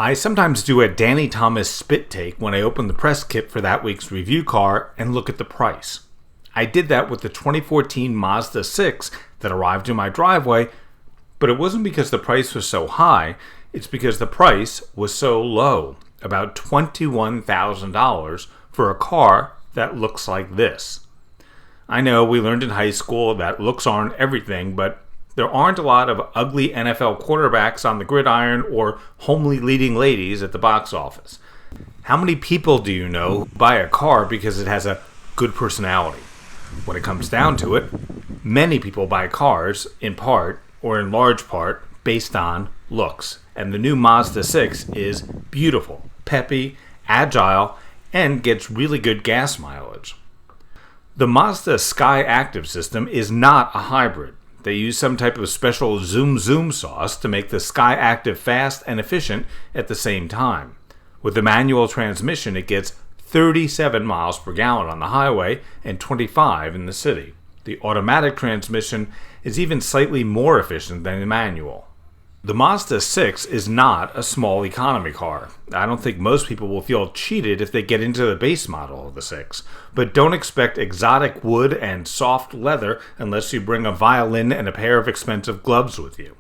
I sometimes do a Danny Thomas spit take when I open the press kit for that week's review car and look at the price. I did that with the 2014 Mazda 6 that arrived in my driveway, but it wasn't because the price was so high, it's because the price was so low, about $21,000 for a car that looks like this. I know we learned in high school that looks aren't everything, but there aren't a lot of ugly NFL quarterbacks on the gridiron or homely leading ladies at the box office. How many people do you know who buy a car because it has a good personality? When it comes down to it, many people buy cars in part or in large part based on looks. And the new Mazda 6 is beautiful, peppy, agile, and gets really good gas mileage. The Mazda Skyactiv system is not a hybrid. They use some type of special zoom sauce to make the Skyactiv fast and efficient at the same time. With the manual transmission, it gets 37 miles per gallon on the highway and 25 in the city. The automatic transmission is even slightly more efficient than the manual. The Mazda 6 is not a small economy car. I don't think most people will feel cheated if they get into the base model of the 6, but don't expect exotic wood and soft leather unless you bring a violin and a pair of expensive gloves with you.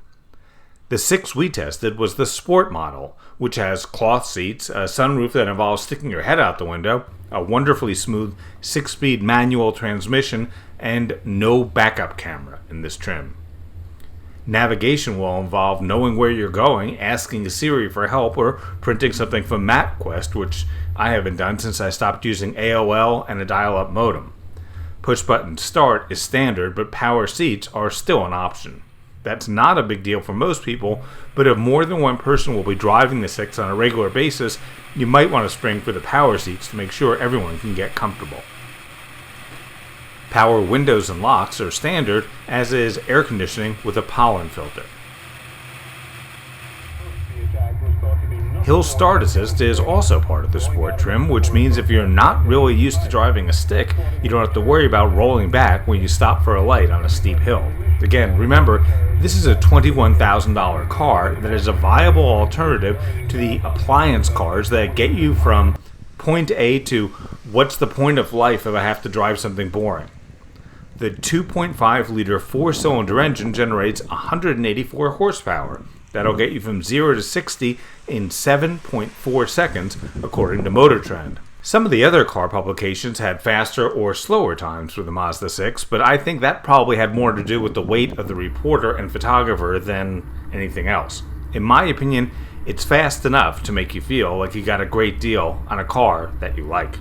The 6 we tested was the Sport model, which has cloth seats, a sunroof that involves sticking your head out the window, a wonderfully smooth 6-speed manual transmission, and no backup camera in this trim. Navigation will involve knowing where you're going, asking Siri for help, or printing something from MapQuest, which I haven't done since I stopped using AOL and a dial-up modem. Push-button start is standard, but power seats are still an option. That's not a big deal for most people, but if more than one person will be driving the 6 on a regular basis, you might want to spring for the power seats to make sure everyone can get comfortable. Power windows and locks are standard, as is air conditioning with a pollen filter. Hill Start Assist is also part of the Sport trim, which means if you're not really used to driving a stick, you don't have to worry about rolling back when you stop for a light on a steep hill. Again, remember, this is a $21,000 car that is a viable alternative to the appliance cars that get you from point A to what's the point of life if I have to drive something boring. The 2.5-liter 4-cylinder engine generates 184 horsepower. That'll get you from 0 to 60 in 7.4 seconds, according to Motor Trend. Some of the other car publications had faster or slower times for the Mazda 6, but I think that probably had more to do with the weight of the reporter and photographer than anything else. In my opinion, it's fast enough to make you feel like you got a great deal on a car that you like.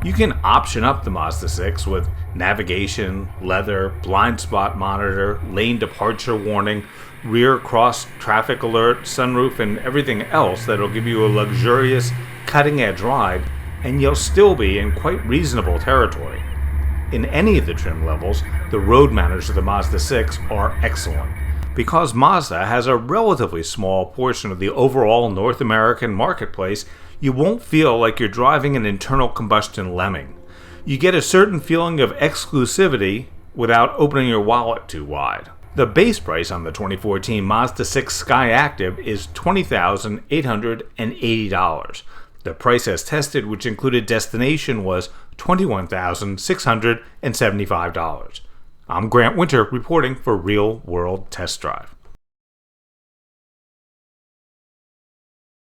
You can option up the Mazda 6 with navigation, leather, blind spot monitor, lane departure warning, rear cross traffic alert, sunroof, and everything else that'll give you a luxurious, cutting-edge ride, and you'll still be in quite reasonable territory. In any of the trim levels, the road manners of the Mazda 6 are excellent. Because Mazda has a relatively small portion of the overall North American marketplace, you won't feel like you're driving an internal combustion lemming. You get a certain feeling of exclusivity without opening your wallet too wide. The base price on the 2014 Mazda 6 Skyactiv is $20,880. The price as tested, which included destination, was $21,675. I'm Grant Winter reporting for Real World Test Drive.